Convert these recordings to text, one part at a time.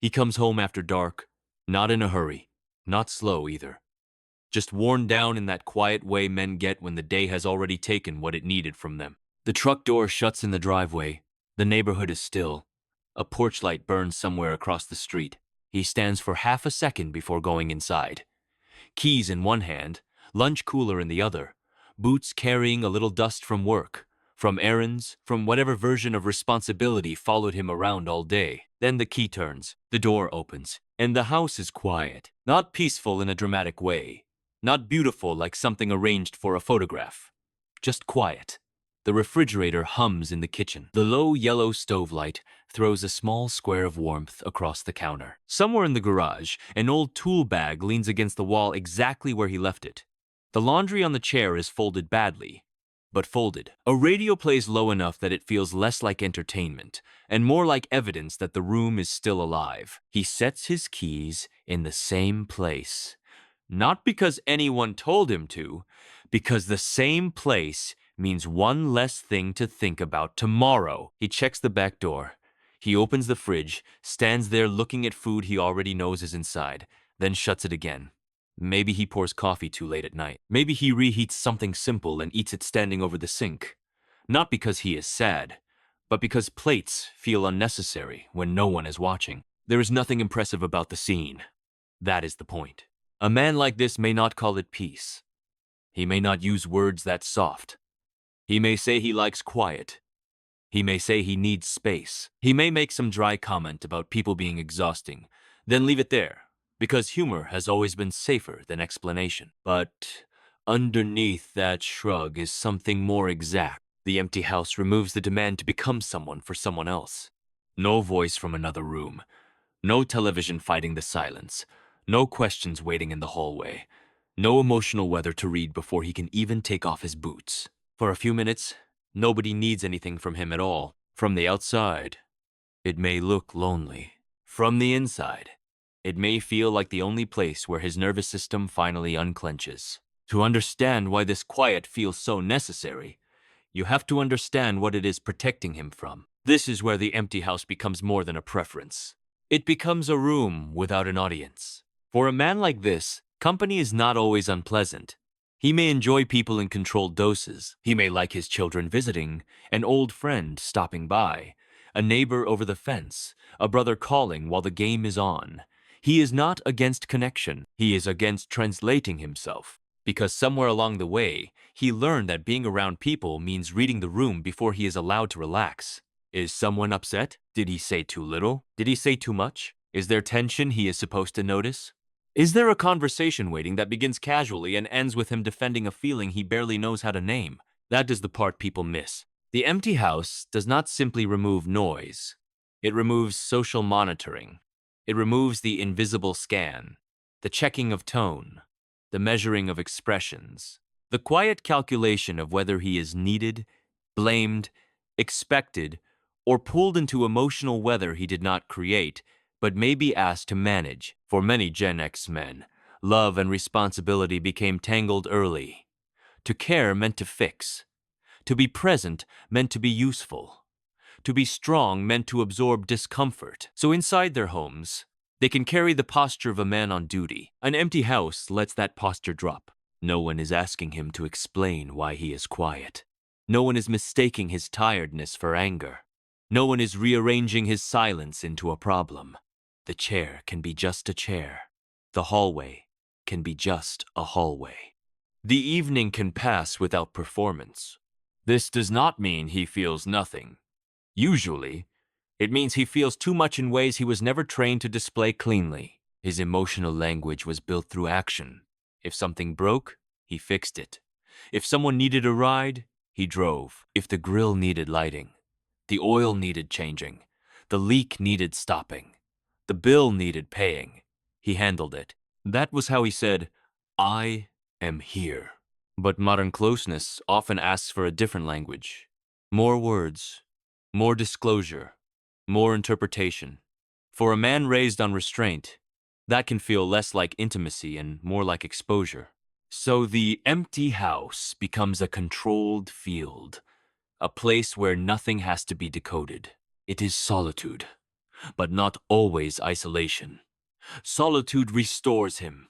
He comes home after dark, not in a hurry, not slow either. Just worn down in that quiet way men get when the day has already taken what it needed from them. The truck door shuts in the driveway. The neighborhood is still. A porch light burns somewhere across the street. He stands for half a second before going inside. Keys in one hand, lunch cooler in the other, boots carrying a little dust from work, from errands, from whatever version of responsibility followed him around all day. Then the key turns, the door opens, and the house is quiet. Not peaceful in a dramatic way, not beautiful like something arranged for a photograph. Just quiet. The refrigerator hums in the kitchen. The low yellow stove light throws a small square of warmth across the counter. Somewhere in the garage, an old tool bag leans against the wall exactly where he left it. The laundry on the chair is folded badly, but folded. A radio plays low enough that it feels less like entertainment and more like evidence that the room is still alive. He sets his keys in the same place. Not because anyone told him to, because the same place means one less thing to think about tomorrow. He checks the back door. He opens the fridge, stands there looking at food he already knows is inside, then shuts it again. Maybe he pours coffee too late at night. Maybe he reheats something simple and eats it standing over the sink. Not because he is sad, but because plates feel unnecessary when no one is watching. There is nothing impressive about the scene. That is the point. A man like this may not call it peace. He may not use words that soft. He may say he likes quiet. He may say he needs space. He may make some dry comment about people being exhausting, then leave it there, because humor has always been safer than explanation. But underneath that shrug is something more exact. The empty house removes the demand to become someone for someone else. No voice from another room. No television fighting the silence. No questions waiting in the hallway. No emotional weather to read before he can even take off his boots. For a few minutes, nobody needs anything from him at all. From the outside, it may look lonely. From the inside, it may feel like the only place where his nervous system finally unclenches. To understand why this quiet feels so necessary, you have to understand what it is protecting him from. This is where the empty house becomes more than a preference. It becomes a room without an audience. For a man like this, company is not always unpleasant. He may enjoy people in controlled doses. He may like his children visiting, an old friend stopping by, a neighbor over the fence, a brother calling while the game is on. He is not against connection. He is against translating himself. Because somewhere along the way, he learned that being around people means reading the room before he is allowed to relax. Is someone upset? Did he say too little? Did he say too much? Is there tension he is supposed to notice? Is there a conversation waiting that begins casually and ends with him defending a feeling he barely knows how to name? That is the part people miss. The empty house does not simply remove noise. It removes social monitoring. It removes the invisible scan, the checking of tone, the measuring of expressions, the quiet calculation of whether he is needed, blamed, expected, or pulled into emotional weather he did not create, but may be asked to manage. For many Gen X men, love and responsibility became tangled early. To care meant to fix. To be present meant to be useful. To be strong meant to absorb discomfort. So inside their homes, they can carry the posture of a man on duty. An empty house lets that posture drop. No one is asking him to explain why he is quiet. No one is mistaking his tiredness for anger. No one is rearranging his silence into a problem. The chair can be just a chair. The hallway can be just a hallway. The evening can pass without performance. This does not mean he feels nothing. Usually, it means he feels too much in ways he was never trained to display cleanly. His emotional language was built through action. If something broke, he fixed it. If someone needed a ride, he drove. If the grill needed lighting, the oil needed changing, the leak needed stopping, the bill needed paying, he handled it. That was how he said, "I am here." But modern closeness often asks for a different language. More words, more disclosure, more interpretation. For a man raised on restraint, that can feel less like intimacy and more like exposure. So the empty house becomes a controlled field, a place where nothing has to be decoded. It is solitude. but not always isolation. Solitude restores him.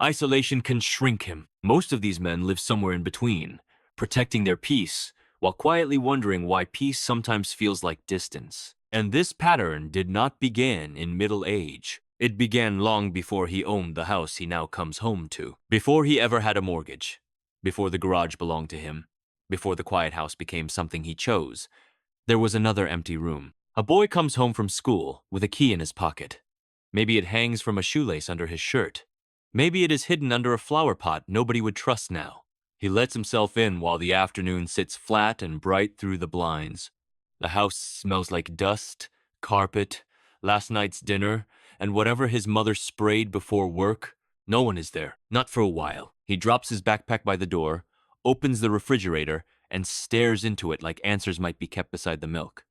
Isolation can shrink him. Most of these men live somewhere in between, protecting their peace, while quietly wondering why peace sometimes feels like distance. And this pattern did not begin in middle age. It began long before he owned the house he now comes home to, before he ever had a mortgage, before the garage belonged to him, before the quiet house became something he chose. There was another empty room. A boy comes home from school with a key in his pocket. Maybe it hangs from a shoelace under his shirt. Maybe it is hidden under a flower pot nobody would trust now. He lets himself in while the afternoon sits flat and bright through the blinds. The house smells like dust, carpet, last night's dinner, and whatever his mother sprayed before work. No one is there, not for a while. He drops his backpack by the door, opens the refrigerator, and stares into it like answers might be kept beside the milk.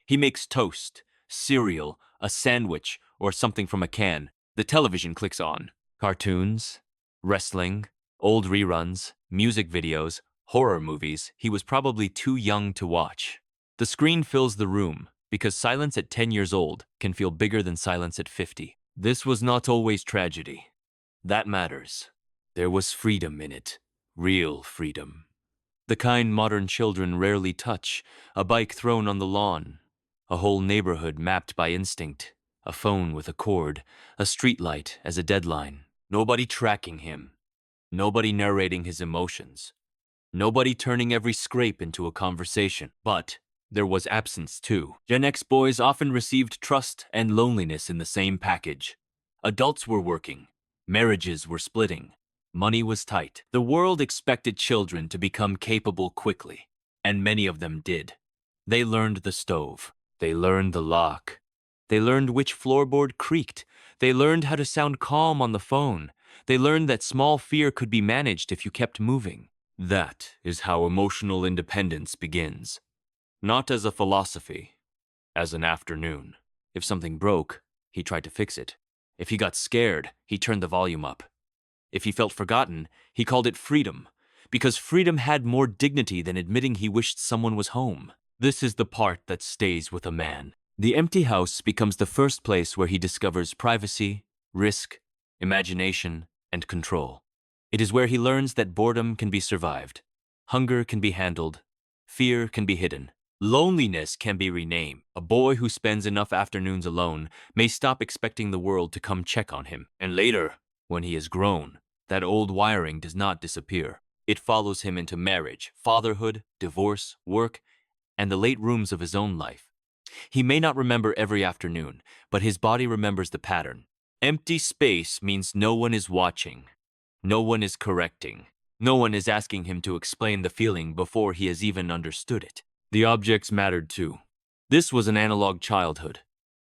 He makes toast, cereal, a sandwich, or something from a can. The television clicks on. Cartoons, wrestling, old reruns, music videos, horror movies he was probably too young to watch. The screen fills the room, because silence at 10 years old can feel bigger than silence at 50. This was not always tragedy. That matters. There was freedom in it. Real freedom. The kind modern children rarely touch, a bike thrown on the lawn, a whole neighborhood mapped by instinct, a phone with a cord, a streetlight as a deadline. Nobody tracking him. Nobody narrating his emotions. Nobody turning every scrape into a conversation. But there was absence too. Gen X boys often received trust and loneliness in the same package. Adults were working. Marriages were splitting. Money was tight. The world expected children to become capable quickly, and many of them did. They learned the stove. They learned the lock. They learned which floorboard creaked. They learned how to sound calm on the phone. They learned that small fear could be managed if you kept moving. That is how emotional independence begins. Not as a philosophy, as an afternoon. If something broke, he tried to fix it. If he got scared, he turned the volume up. If he felt forgotten, he called it freedom, because freedom had more dignity than admitting he wished someone was home. This is the part that stays with a man. The empty house becomes the first place where he discovers privacy, risk, imagination, and control. It is where he learns that boredom can be survived, hunger can be handled, fear can be hidden, loneliness can be renamed. A boy who spends enough afternoons alone may stop expecting the world to come check on him, and later, when he is grown, that old wiring does not disappear. It follows him into marriage, fatherhood, divorce, work, and the late rooms of his own life. He may not remember every afternoon, but his body remembers the pattern. Empty space means no one is watching. No one is correcting. No one is asking him to explain the feeling before he has even understood it. The objects mattered too. This was an analog childhood.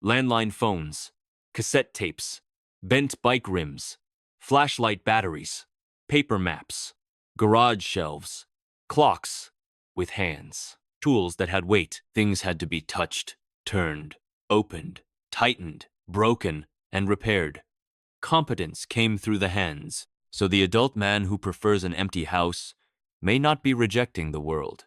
Landline phones, cassette tapes, bent bike rims, flashlight batteries, paper maps, garage shelves, clocks with hands, tools that had weight. Things had to be touched, turned, opened, tightened, broken, and repaired. Competence came through the hands, so the adult man who prefers an empty house may not be rejecting the world.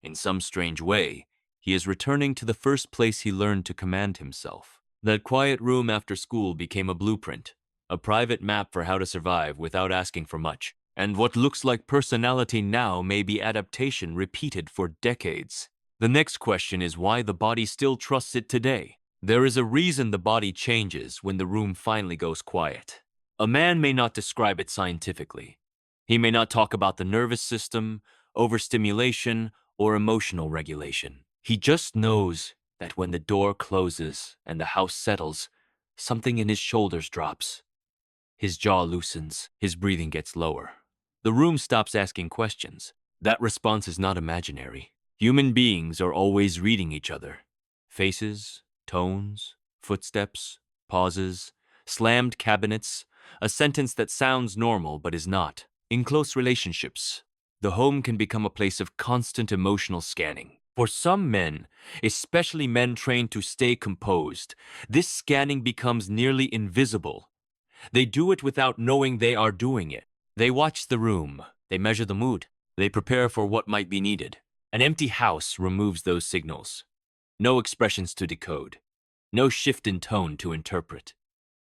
In some strange way, he is returning to the first place he learned to command himself. That quiet room after school became a blueprint, a private map for how to survive without asking for much. And what looks like personality now may be adaptation repeated for decades. The next question is why the body still trusts it today. There is a reason the body changes when the room finally goes quiet. A man may not describe it scientifically. He may not talk about the nervous system, overstimulation, or emotional regulation. He just knows that when the door closes and the house settles, something in his shoulders drops. His jaw loosens, his breathing gets lower. The room stops asking questions. That response is not imaginary. Human beings are always reading each other. Faces, tones, footsteps, pauses, slammed cabinets, a sentence that sounds normal but is not. In close relationships, the home can become a place of constant emotional scanning. For some men, especially men trained to stay composed, this scanning becomes nearly invisible. They do it without knowing they are doing it. They watch the room, they measure the mood, they prepare for what might be needed. An empty house removes those signals. No expressions to decode. No shift in tone to interpret.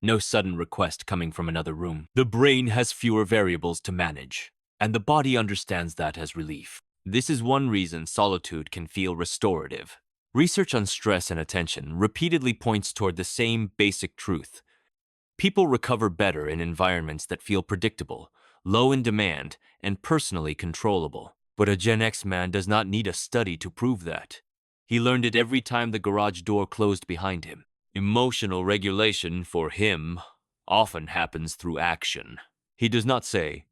No sudden request coming from another room. The brain has fewer variables to manage, and the body understands that as relief. This is one reason solitude can feel restorative. Research on stress and attention repeatedly points toward the same basic truth. People recover better in environments that feel predictable, low in demand, and personally controllable. But a Gen X man does not need a study to prove that. He learned it every time the garage door closed behind him. Emotional regulation, for him, often happens through action. He does not say,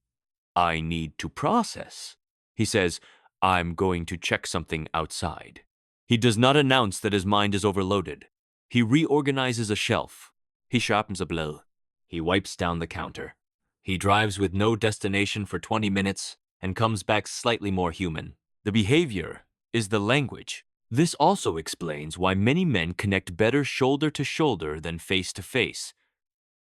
I need to process. He says, I'm going to check something outside. He does not announce that his mind is overloaded. He reorganizes a shelf. He sharpens a blow. He wipes down the counter. He drives with no destination for 20 minutes and comes back slightly more human. The behavior is the language. This also explains why many men connect better shoulder to shoulder than face to face.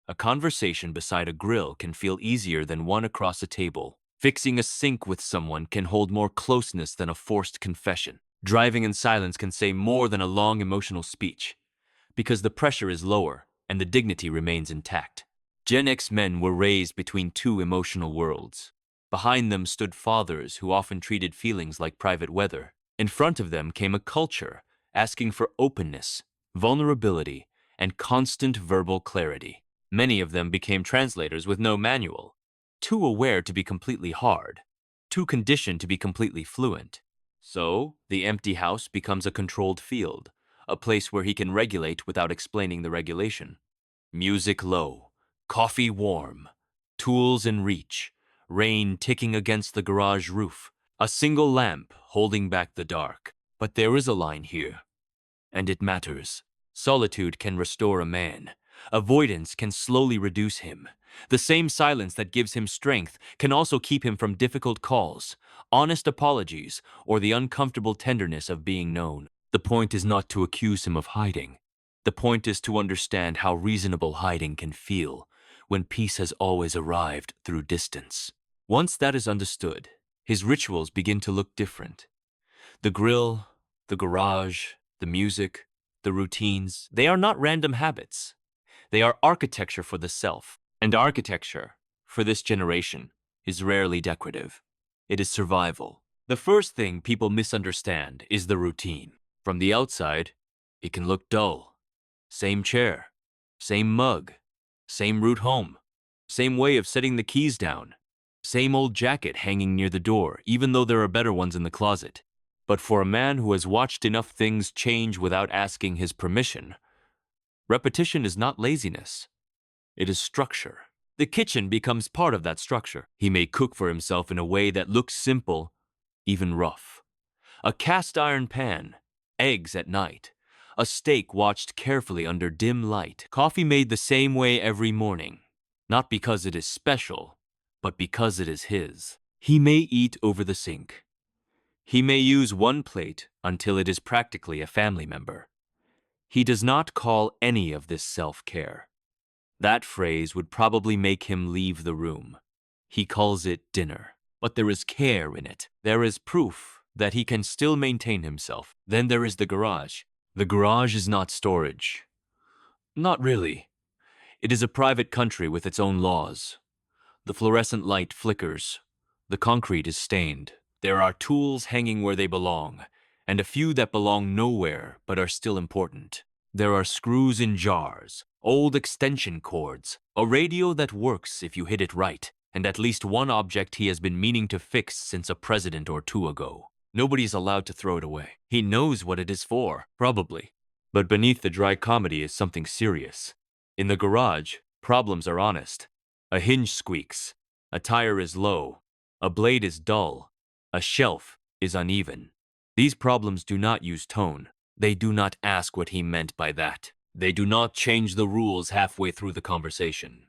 A conversation beside a grill can feel easier than one across a table. Fixing a sink with someone can hold more closeness than a forced confession. Driving in silence can say more than a long emotional speech, because the pressure is lower and the dignity remains intact. Gen X men were raised between two emotional worlds. Behind them stood fathers who often treated feelings like private weather. In front of them came a culture asking for openness, vulnerability, and constant verbal clarity. Many of them became translators with no manual, too aware to be completely hard, too conditioned to be completely fluent. So, the empty house becomes a controlled field, a place where he can regulate without explaining the regulation. Music low, coffee warm, tools in reach, rain ticking against the garage roof, a single lamp holding back the dark. But there is a line here, and it matters. Solitude can restore a man. Avoidance can slowly reduce him. The same silence that gives him strength can also keep him from difficult calls, honest apologies, or the uncomfortable tenderness of being known. The point is not to accuse him of hiding. The point is to understand how reasonable hiding can feel when peace has always arrived through distance. Once that is understood, his rituals begin to look different. The grill, the garage, the music, the routines, they are not random habits. They are architecture for the self. And architecture, for this generation, is rarely decorative. It is survival. The first thing people misunderstand is the routine. From the outside, it can look dull. Same chair, same mug, same route home, same way of setting the keys down, same old jacket hanging near the door, even though there are better ones in the closet. But for a man who has watched enough things change without asking his permission, repetition is not laziness. It is structure. The kitchen becomes part of that structure. He may cook for himself in a way that looks simple, even rough. A cast iron pan, eggs at night, a steak watched carefully under dim light, coffee made the same way every morning, not because it is special, but because it is his. He may eat over the sink. He may use one plate until it is practically a family member. He does not call any of this self-care. That phrase would probably make him leave the room. He calls it dinner. But there is care in it. There is proof that he can still maintain himself. Then there is the garage. The garage is not storage. Not really. It is a private country with its own laws. The fluorescent light flickers. The concrete is stained. There are tools hanging where they belong, and a few that belong nowhere but are still important. There are screws in jars, old extension cords, a radio that works if you hit it right, and at least one object he has been meaning to fix since a president or two ago. Nobody's allowed to throw it away. He knows what it is for, probably. But beneath the dry comedy is something serious. In the garage, problems are honest. A hinge squeaks, a tire is low, a blade is dull, a shelf is uneven. These problems do not use tone. They do not ask what he meant by that. They do not change the rules halfway through the conversation.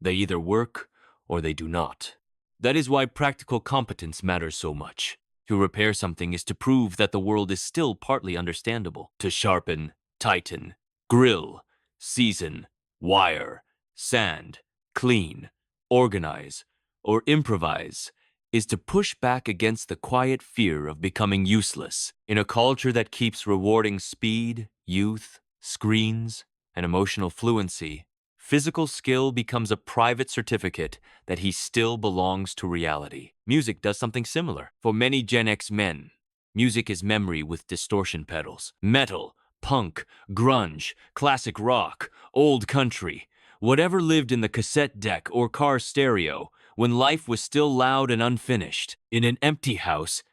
They either work or they do not. That is why practical competence matters so much. To repair something is to prove that the world is still partly understandable. To sharpen, tighten, grill, season, wire, sand, clean, organize, or improvise is to push back against the quiet fear of becoming useless. In a culture that keeps rewarding speed, youth, screens, and emotional fluency, physical skill becomes a private certificate that he still belongs to reality. Music does something similar. For many Gen X men, music is memory with distortion pedals. Metal, punk, grunge, classic rock, old country, whatever lived in the cassette deck or car stereo when life was still loud and unfinished. In an empty house,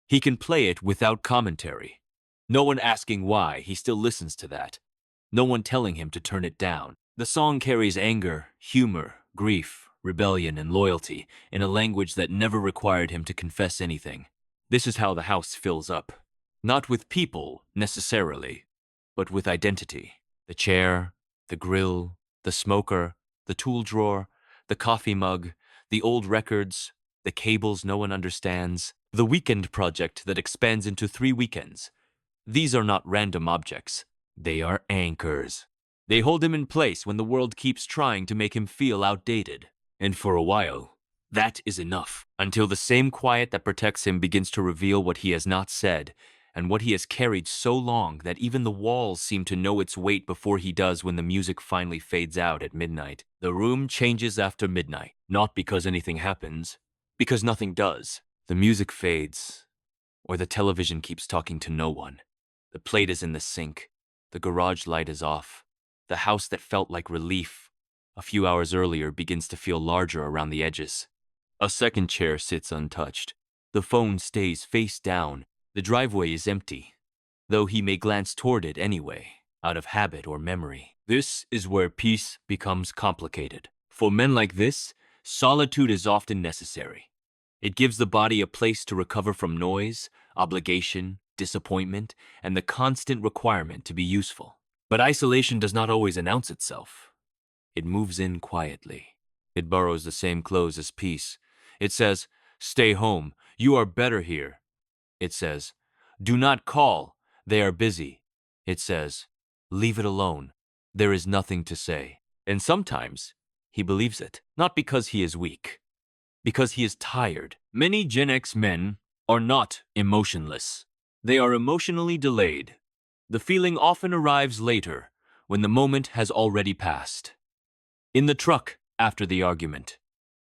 he can play it without commentary. No one asking why, he still listens to that. No one telling him to turn it down. The song carries anger, humor, grief, rebellion, and loyalty in a language that never required him to confess anything. This is how the house fills up. Not with people, necessarily, but with identity. The chair, the grill, the smoker, the tool drawer, the coffee mug, the old records, the cables no one understands, the weekend project that expands into 3 weekends. These are not random objects. They are anchors. They hold him in place when the world keeps trying to make him feel outdated. And for a while, that is enough. Until the same quiet that protects him begins to reveal what he has not said, and what he has carried so long that even the walls seem to know its weight before he does when the music finally fades out at midnight. The room changes after midnight, not because anything happens, because nothing does. The music fades, or the television keeps talking to no one. The plate is in the sink. The garage light is off. The house that felt like relief a few hours earlier begins to feel larger around the edges. A second chair sits untouched. The phone stays face down. The driveway is empty, though he may glance toward it anyway, out of habit or memory. This is where peace becomes complicated. For men like this, solitude is often necessary. It gives the body a place to recover from noise, obligation, disappointment, and the constant requirement to be useful. But isolation does not always announce itself. It moves in quietly. It borrows the same clothes as peace. It says, "Stay home. You are better here." It says, "Do not call. They are busy." It says, "Leave it alone. There is nothing to say." And sometimes he believes it, not because he is weak, because he is tired. Many Gen X men are not emotionless. They are emotionally delayed. The feeling often arrives later, when the moment has already passed. In the truck, after the argument.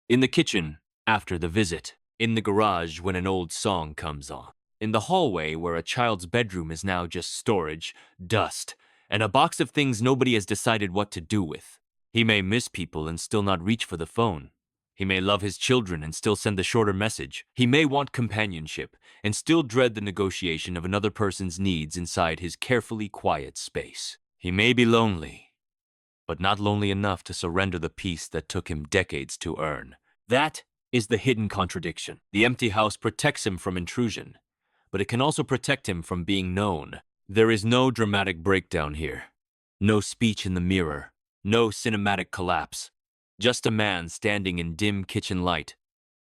In the kitchen, after the visit. In the garage, when an old song comes on. In the hallway, where a child's bedroom is now just storage, dust, and a box of things nobody has decided what to do with. He may miss people and still not reach for the phone. He may love his children and still send the shorter message. He may want companionship and still dread the negotiation of another person's needs inside his carefully quiet space. He may be lonely, but not lonely enough to surrender the peace that took him decades to earn. That is the hidden contradiction. The empty house protects him from intrusion, but it can also protect him from being known. There is no dramatic breakdown here. No speech in the mirror. No cinematic collapse. Just a man standing in dim kitchen light,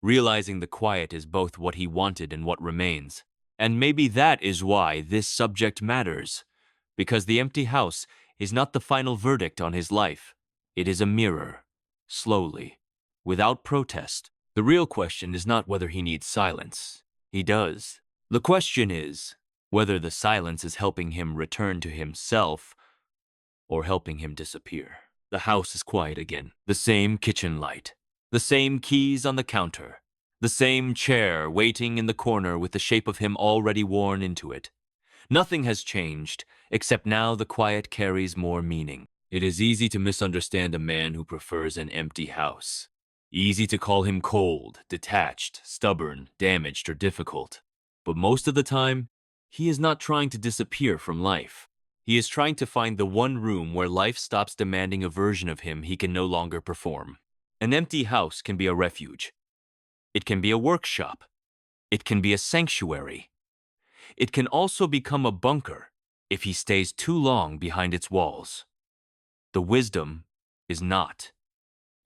realizing the quiet is both what he wanted and what remains. And maybe that is why this subject matters, because the empty house is not the final verdict on his life. It is a mirror, slowly, without protest. The real question is not whether he needs silence. He does. The question is whether the silence is helping him return to himself or helping him disappear. The house is quiet again. The same kitchen light. The same keys on the counter. The same chair waiting in the corner with the shape of him already worn into it. Nothing has changed, except now the quiet carries more meaning. It is easy to misunderstand a man who prefers an empty house. Easy to call him cold, detached, stubborn, damaged, or difficult. But most of the time, he is not trying to disappear from life. He is trying to find the one room where life stops demanding a version of him he can no longer perform. An empty house can be a refuge. It can be a workshop. It can be a sanctuary. It can also become a bunker if he stays too long behind its walls. The wisdom is not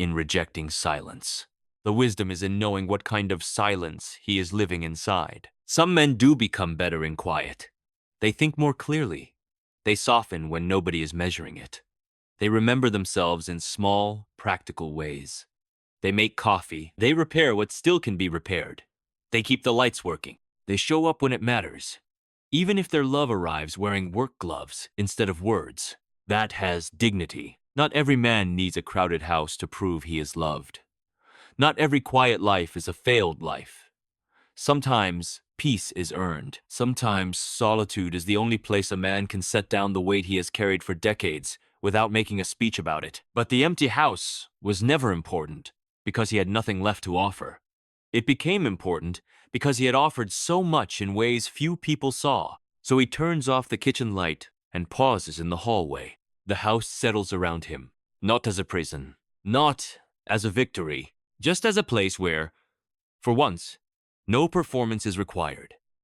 in rejecting silence. The wisdom is in knowing what kind of silence he is living inside. Some men do become better in quiet. They think more clearly. They soften when nobody is measuring it. They remember themselves in small, practical ways. They make coffee. They repair what still can be repaired. They keep the lights working. They show up when it matters, even if their love arrives wearing work gloves instead of words. That has dignity. Not every man needs a crowded house to prove he is loved. Not every quiet life is a failed life. Sometimes peace is earned. Sometimes solitude is the only place a man can set down the weight he has carried for decades without making a speech about it. But the empty house was never important because he had nothing left to offer. It became important because he had offered so much in ways few people saw. So he turns off the kitchen light and pauses in the hallway. The house settles around him, not as a prison, not as a victory, just as a place where, for once, no performance is required.